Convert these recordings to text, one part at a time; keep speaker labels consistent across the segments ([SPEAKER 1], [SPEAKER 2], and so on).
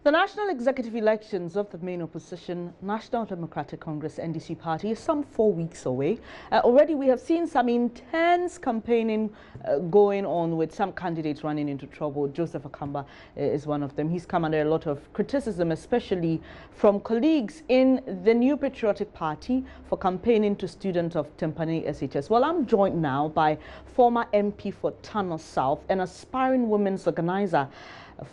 [SPEAKER 1] The national executive elections of the main opposition, National Democratic Congress NDC party, is some 4 weeks away. Already we have seen some intense campaigning going on with some candidates running into trouble. Joseph Akamba is one of them. He's come under a lot of criticism, especially from colleagues in the New Patriotic Party for campaigning to students of Tempane SHS. Well, I'm joined now by former MP for Tano South and aspiring women's organizer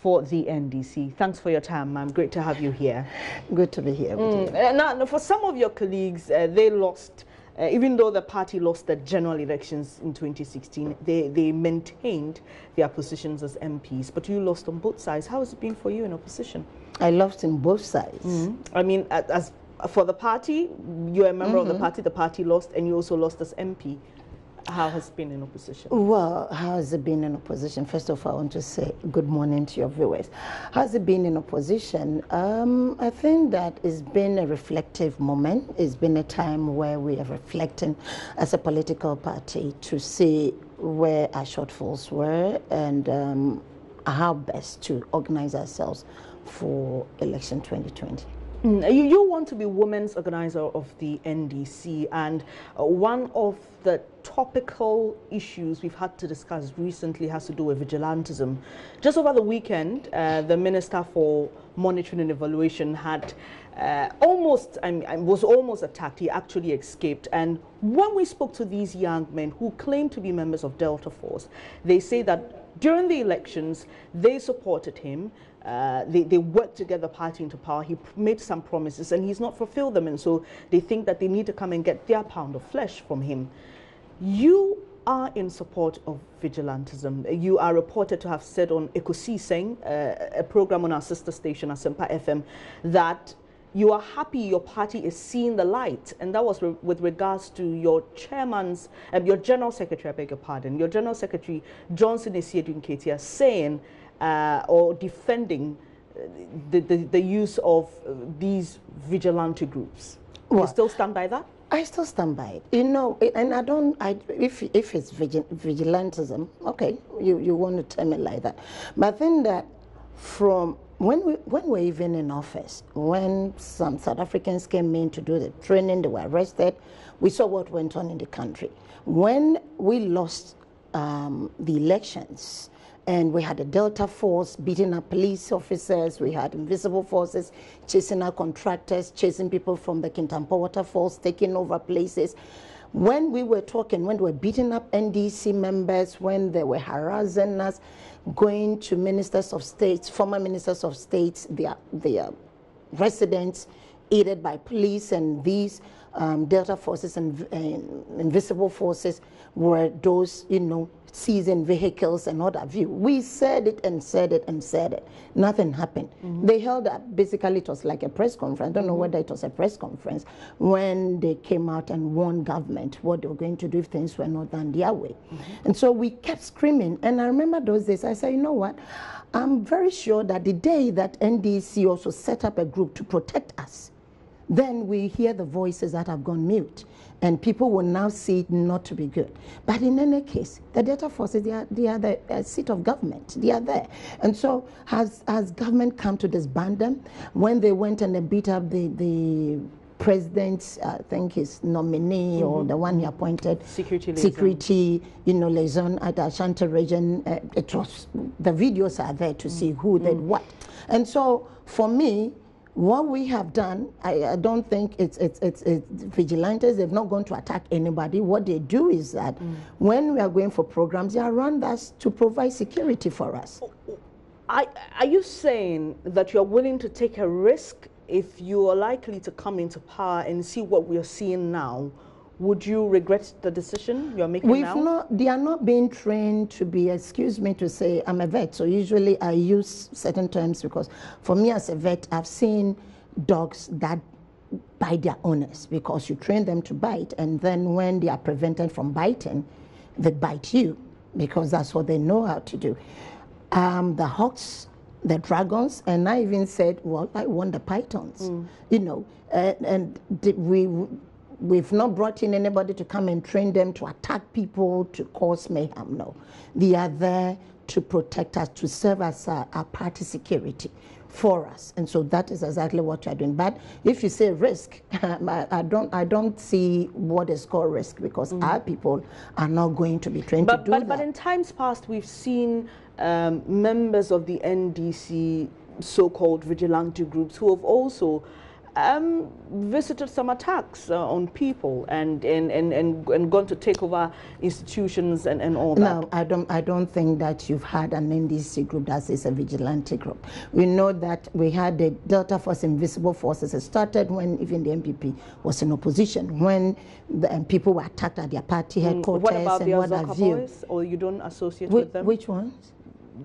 [SPEAKER 1] for the NDC. Thanks for your time, ma'am. Great to have you here.
[SPEAKER 2] Good to be here with you.
[SPEAKER 1] Now, for some of your colleagues, they lost, even though the party lost the general elections in 2016, they maintained their positions as MPs, but you lost on both sides. How has it been for you in opposition? I
[SPEAKER 2] lost in both sides.
[SPEAKER 1] I mean, as for the party, you're a member of the party lost, and you also lost as MP. How has it been in opposition?
[SPEAKER 2] Well, how has it been in opposition? First of all, I want to say good morning to your viewers. How has it been in opposition? I think that it's been a reflective moment. It's been a time where we are reflecting as a political party to see where our shortfalls were and how best to organize ourselves for election 2020.
[SPEAKER 1] You want to be women's organizer of the NDC, and one of the topical issues we've had to discuss recently has to do with vigilantism. Just over the weekend, the Minister for Monitoring and Evaluation had was almost attacked. He actually escaped. And when we spoke to these young men who claim to be members of Delta Force, they say that during the elections, they supported him. They worked together, party into power. He made some promises and he's not fulfilled them, and so they think that they need to come and get their pound of flesh from him. You are in support of vigilantism. You are reported to have said on Ekosi Seng, a program on our sister station, Asempa FM, that you are happy your party is seeing the light, and that was with regards to your chairman's, your general secretary, I beg your pardon, your general secretary, Johnson Esiedu Nketia, saying or defending the use of these vigilante groups. What? You still stand by that?
[SPEAKER 2] I still stand by it. You know, and I don't, if it's vigilantism, okay, you want to tell me like that. But I think that from when we're even in office, when some South Africans came in to do the training, they were arrested, we saw what went on in the country. When we lost the elections, and we had a Delta Force beating up police officers, we had invisible forces chasing our contractors, chasing people from the Kintampo Waterfalls, taking over places. When we were talking, when they were beating up NDC members, when they were harassing us, going to ministers of states, former ministers of states, their residents, aided by police, and these Delta Forces and invisible forces were those, you know, seizing vehicles and what have you. We said it and said it and said it. Nothing happened. They held up, basically it was like a press conference. I don't know whether it was a press conference, when they came out and warned government what they were going to do if things were not done their way. And so we kept screaming. And I remember those days, I said, you know what? I'm very sure that the day that NDC also set up a group to protect us, then we hear the voices that have gone mute, and people will now see it not to be good. But in any case, the Delta Forces, they are the seat of government. They are there. And so has government come to disband them? When they went and they beat up the president's, I think his nominee or the one he appointed, security, you know, liaison at Ashanti region, it was, the videos are there to see who did what. And so for me, what we have done, I don't think it's vigilantes. They've not gone to attack anybody. What they do is that when we are going for programs, they are around us to provide security for us.
[SPEAKER 1] Are you saying that you're willing to take a risk if you are likely to come into power and see what we are seeing now? Would you regret the decision you're making now?
[SPEAKER 2] They are not being trained to be, excuse me to say, I'm a vet, so usually I use certain terms because for me as a vet, I've seen dogs that bite their owners because you train them to bite, and then when they are prevented from biting, they bite you because that's what they know how to do. The hawks, the dragons, and I even said, well, I want the pythons, you know, and we've not brought in anybody to come and train them to attack people, to cause mayhem, no. They are there to protect us, to serve as our party security. for us, and so that is exactly what you're doing. But if you say risk, I don't see what is called risk, because our people are not going to be trained to do that.
[SPEAKER 1] But in times past, we've seen members of the NDC, so-called vigilante groups, who have also visited some attacks on people and gone to take over institutions and all that.
[SPEAKER 2] No, I don't think that you've had an NDC group that is a vigilante group. We know that we had the Delta Force Invisible Forces. It started when even the MPP was in opposition, when people were attacked at their party headquarters.
[SPEAKER 1] What about
[SPEAKER 2] and
[SPEAKER 1] the
[SPEAKER 2] what
[SPEAKER 1] Azoka
[SPEAKER 2] have you.
[SPEAKER 1] boys? Or you don't associate with them?
[SPEAKER 2] Which ones?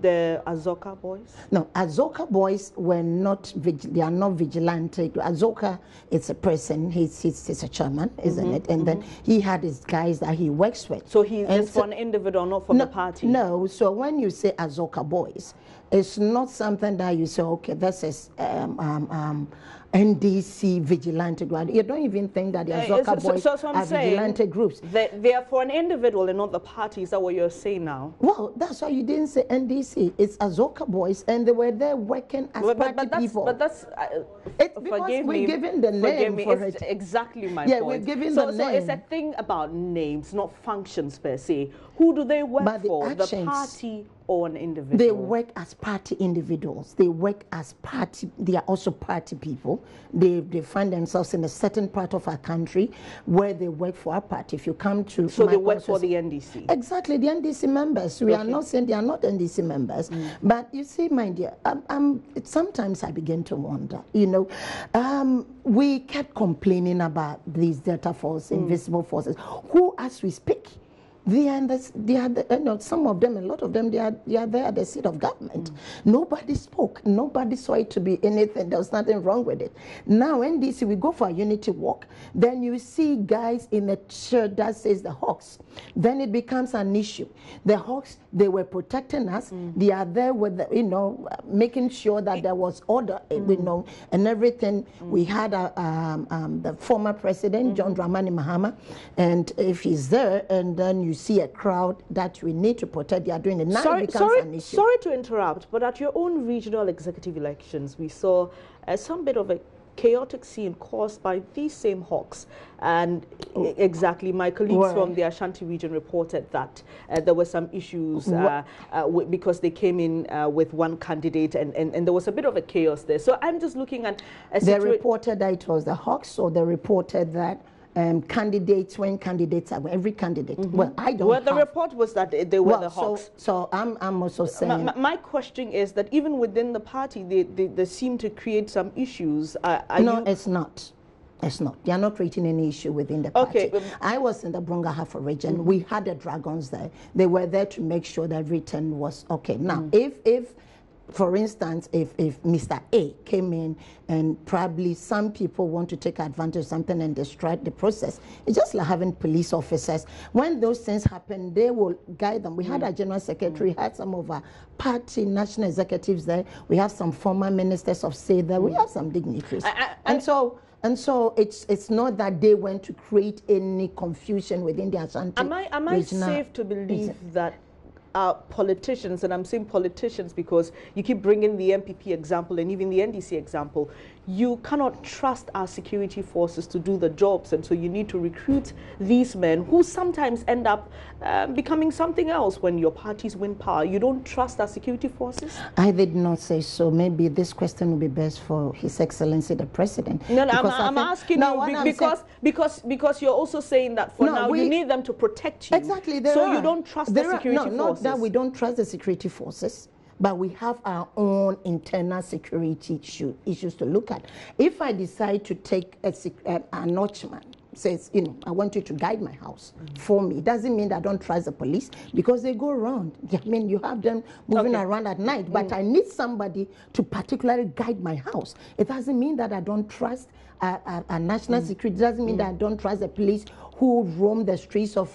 [SPEAKER 1] The Azoka boys?
[SPEAKER 2] No, Azoka boys were not, they are not vigilante. Azoka is a person, he's a chairman, isn't it? And then he had his guys that he works with.
[SPEAKER 1] So he is for an individual, not for the party? No,
[SPEAKER 2] so when you say Azoka boys, it's not something that you say, okay, this is NDC vigilante group. You don't even think that the Azoka boys are vigilante groups.
[SPEAKER 1] They are for an individual and not the party. Is that what you're saying now?
[SPEAKER 2] Well, that's why you didn't say NDC. It's Azoka boys, and they were there working as party people.
[SPEAKER 1] But that's
[SPEAKER 2] it's because we're giving the name for it.
[SPEAKER 1] It's exactly my
[SPEAKER 2] point.
[SPEAKER 1] point.
[SPEAKER 2] We're giving the name.
[SPEAKER 1] So it's a thing about names, not functions per se. Who do they work for? The party or an individual?
[SPEAKER 2] They work as party individuals. They work as party. They are also party people. They find themselves in a certain part of our country where they work for our party. If you come to...
[SPEAKER 1] So they work for the NDC?
[SPEAKER 2] Exactly, the NDC members. We are not saying they are not NDC members. But you see, my dear, sometimes I begin to wonder, you know, we kept complaining about these Delta Force, invisible forces, who, as we speak, some of them, a lot of them, they are there at the seat of government. Nobody spoke. Nobody saw it to be anything. There was nothing wrong with it. Now, NDC, we go for a unity walk. Then you see guys in a shirt that says the Hawks. Then it becomes an issue. The Hawks, they were protecting us. They are there with, making sure that there was order, and everything. We had the former president, John Dramani Mahama, and if he's there, and then you see a crowd that we need to protect, they are doing it. Now it becomes an issue. Sorry
[SPEAKER 1] to interrupt, but at your own regional executive elections, we saw some bit of a chaotic scene caused by these same Hawks. And exactly, my colleagues from the Ashanti region reported that there were some issues because they came in with one candidate, and there was a bit of a chaos there. So I'm just looking at...
[SPEAKER 2] They reported that it was the Hawks, or they reported that candidates, when candidates are every candidate. Well, I don't.
[SPEAKER 1] Well, the report was that they were the Hawks.
[SPEAKER 2] So I'm also saying.
[SPEAKER 1] My question is that even within the party, they seem to create some issues.
[SPEAKER 2] No, it's not. It's not. They are not creating any issue within the party. Okay. I was in the Brungahafa region. We had the Dragons there. They were there to make sure that everything was okay. Now, if for instance, if Mr. A came in and probably some people want to take advantage of something and destroy the process, it's just like having police officers. When those things happen, they will guide them. We had our general secretary, had some of our party national executives there. We have some former ministers of state there. We have some dignitaries. And so it's not that they went to create any confusion within the Ashanti.
[SPEAKER 1] Am I safe to believe that politicians, and I'm saying politicians because you keep bringing the MPP example and even the NDC example, you cannot trust our security forces to do the jobs, and so you need to recruit these men who sometimes end up becoming something else when your parties win power. You don't trust our security forces?
[SPEAKER 2] I did not say so. Maybe this question would be best for His Excellency the President.
[SPEAKER 1] No, I'm asking you because you're also saying that for now you need them to protect you.
[SPEAKER 2] Exactly.
[SPEAKER 1] So you don't trust the security forces?
[SPEAKER 2] No, not that we don't trust the security forces, but we have our own internal security issues to look at. If I decide to take a notchman, says, I want you to guide my house for me, it doesn't mean that I don't trust the police, because they go around. I mean, you have them moving around at night, but I need somebody to particularly guide my house. It doesn't mean that I don't trust a national security. It doesn't mean that I don't trust the police who roam the streets of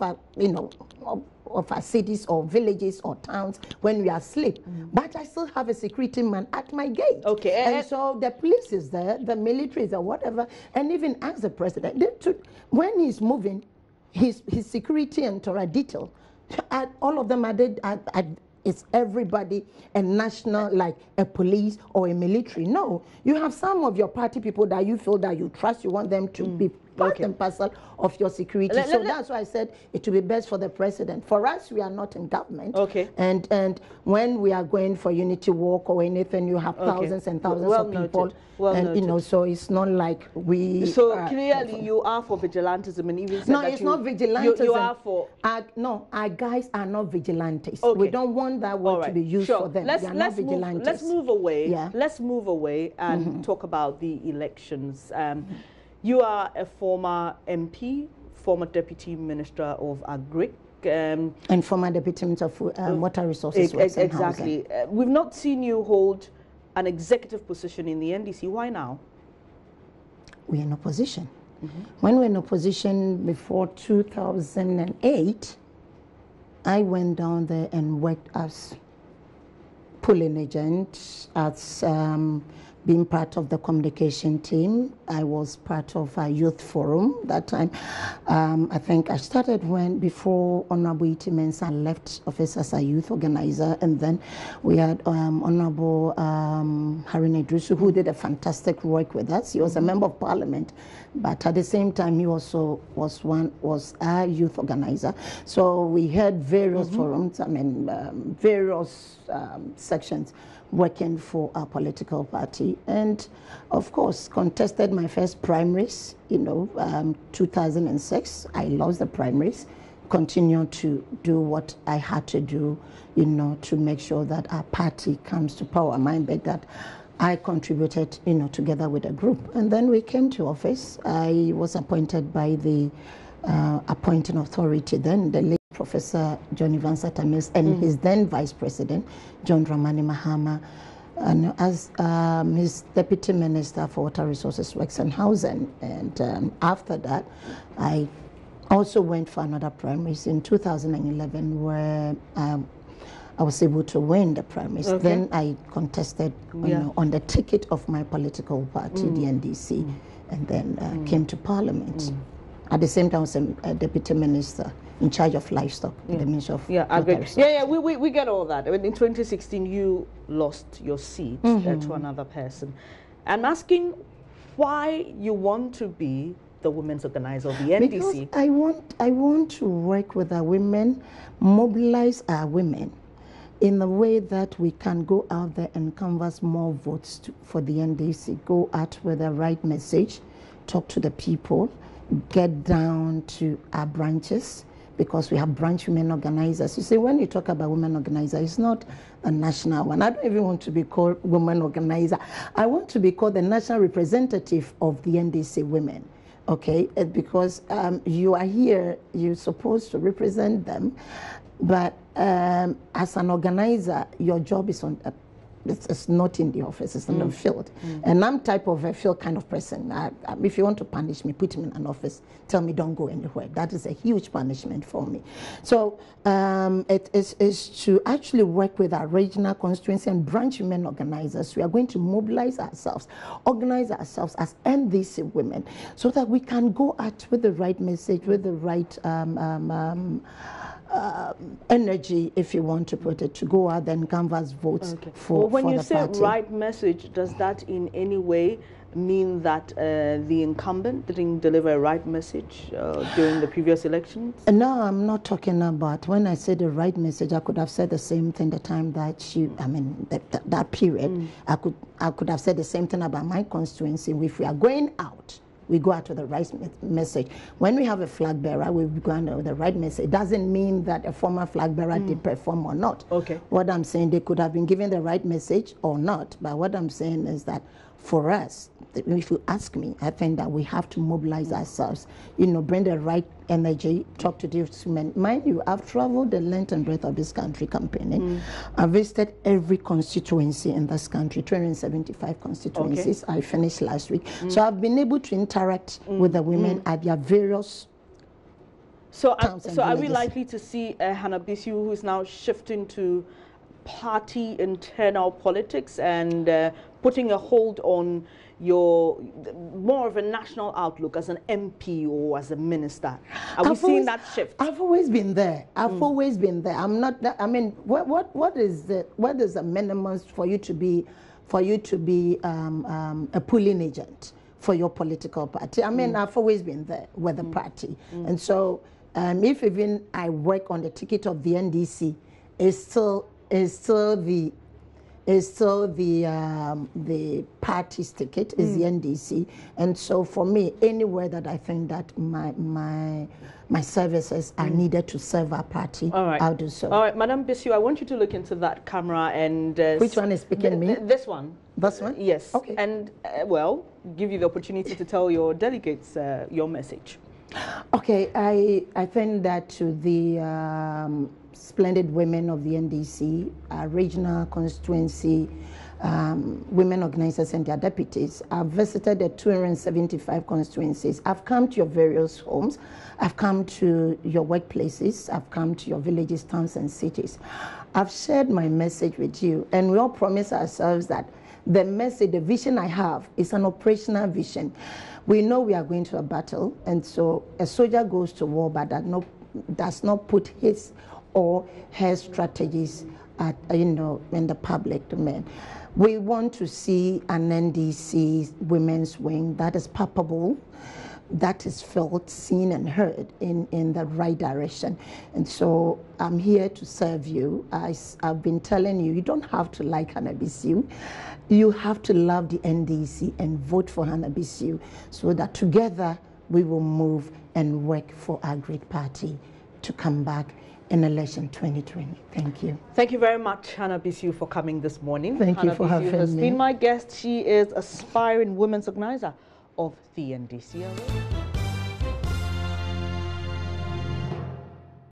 [SPEAKER 2] of our cities or villages or towns when we are asleep. But I still have a security man at my gate.
[SPEAKER 1] Okay.
[SPEAKER 2] And so the police is there, the military is there, whatever, and even ask the president, when he's moving, his security and Torah detail, all of them are is everybody a national, like a police or a military. No, you have some of your party people that you feel that you trust, you want them to be part and parcel of your security. So that's why I said it would be best for the president. For us, we are not in government.
[SPEAKER 1] Okay.
[SPEAKER 2] And when we are going for unity walk or anything, you have thousands and thousands of people. And you know, so it's not like we.
[SPEAKER 1] So clearly, you are for vigilantism, and even
[SPEAKER 2] no, it's not vigilantism.
[SPEAKER 1] You are for.
[SPEAKER 2] No, our guys are not vigilantes.
[SPEAKER 1] Okay.
[SPEAKER 2] We don't want that word to be used for them.
[SPEAKER 1] Let's move away.
[SPEAKER 2] Yeah.
[SPEAKER 1] Let's move away and talk about the elections. You are a former MP, former Deputy Minister of Agric.
[SPEAKER 2] And former Deputy Minister of Water Resources.
[SPEAKER 1] Exactly. We've not seen you hold an executive position in the NDC. Why now?
[SPEAKER 2] We're in opposition. When we were in opposition before 2008, I went down there and worked as polling agent, as being part of the communication team. I was part of a youth forum that time. I think I started before Honorable Iti Mensah left office as a youth organizer, and then we had Honorable Harine Drusu, who did a fantastic work with us. He was a member of parliament, but at the same time he also was a youth organizer. So we had various forums, I mean various sections working for our political party, and of course contested my first primaries, 2006. I lost the primaries, continued to do what I had to do, to make sure that our party comes to power. Mind bet that I contributed, together with a group, and then we came to office. I was appointed by the appointing authority then, the late Professor John Tamis, and his then Vice President, John Dramani Mahama, and as his Deputy Minister for Water Resources, Works and Housing. And after that, I also went for another primaries in 2011, where I was able to win the primaries. Okay. Then I contested on the ticket of my political party, the NDC, and then came to Parliament. At the same time, I was a Deputy Minister in charge of livestock in the Ministry of Water Resources.
[SPEAKER 1] We get all that. I mean, in 2016, you lost your seat to another person. I'm asking why you want to be the women's organizer of the NDC.
[SPEAKER 2] Because I want to work with our women, mobilize our women in the way that we can go out there and canvass more votes for the NDC, go out with the right message, talk to the people, get down to our branches, because we have branch women organizers. You see, when you talk about women organizer, it's not a national one. I don't even want to be called women organizer. I want to be called the national representative of the NDC women, okay? Because you are here, you're supposed to represent them, but as an organizer, your job is it's not in the office, it's in the field. And I'm type of a field kind of person. If you want to punish me, put me in an office, tell me don't go anywhere. That is a huge punishment for me. So it is to actually work with our regional constituency and branch women organizers. We are going to mobilize ourselves, organize ourselves as NDC women, so that we can go out with the right message, with the right energy, if you want to put it, to go out and canvass votes for
[SPEAKER 1] when you
[SPEAKER 2] the
[SPEAKER 1] say
[SPEAKER 2] party.
[SPEAKER 1] Right message, does that in any way mean that the incumbent didn't deliver a right message during the previous elections?
[SPEAKER 2] No, I'm not talking about, when I say the right message, I could have said the same thing the time that that period. I could have said the same thing about my constituency. If we are going out, we go out with the right message. When we have a flag bearer, we go out with the right message. It doesn't mean that a former flag bearer did perform or not. Okay. What I'm saying, they could have been given the right message or not. But what I'm saying is that for us, if you ask me, I think that we have to mobilize ourselves, bring the right energy, talk to these women. Mind you, I've traveled the length and breadth of this country campaigning. I've visited every constituency in this country, 275 constituencies. I finished last week. So I've been able to interact with the women at their various
[SPEAKER 1] So are we likely to see Hannah Bisu, who is now shifting to party internal politics and putting a hold on your more of a national outlook as an MP or as a minister? Are we seeing that shift?
[SPEAKER 2] I've always been there. I've always been there. I'm not. I mean, what is the minimum for you to be a pulling agent for your political party? I mean, I've always been there with the party, and so if even I work on the ticket of the NDC, it's still the party's ticket is the NDC, and so for me, anywhere that I think that my services are needed to serve our party, I'll do so.
[SPEAKER 1] All right, Madam Bisu, I want you to look into that camera and
[SPEAKER 2] which one is speaking me?
[SPEAKER 1] This one.
[SPEAKER 2] This one?
[SPEAKER 1] Yes.
[SPEAKER 2] Okay.
[SPEAKER 1] And well, give you the opportunity to tell your delegates your message. Okay,
[SPEAKER 2] I think that to the splendid women of the NDC, regional constituency, women organizers and their deputies, I've visited the 275 constituencies. I've come to your various homes. I've come to your workplaces. I've come to your villages, towns, and cities. I've shared my message with you, and we all promise ourselves that the message, the vision I have is an operational vision. We know we are going to a battle, and so a soldier goes to war but does not put his or her strategies at, in the public domain. We want to see an NDC women's wing that is palpable, that is felt, seen, and heard in the right direction. And so I'm here to serve you. I've been telling you, you don't have to like Hannah Bisu. You have to love the NDC and vote for Hannah Bisu so that together we will move and work for our great party to come back in election 2020. Thank you.
[SPEAKER 1] Thank you very much, Hannah Bisu, for coming this morning.
[SPEAKER 2] Thank you for having me.
[SPEAKER 1] Hannah Bisu has been my guest. She is aspiring women's organizer of the NDC.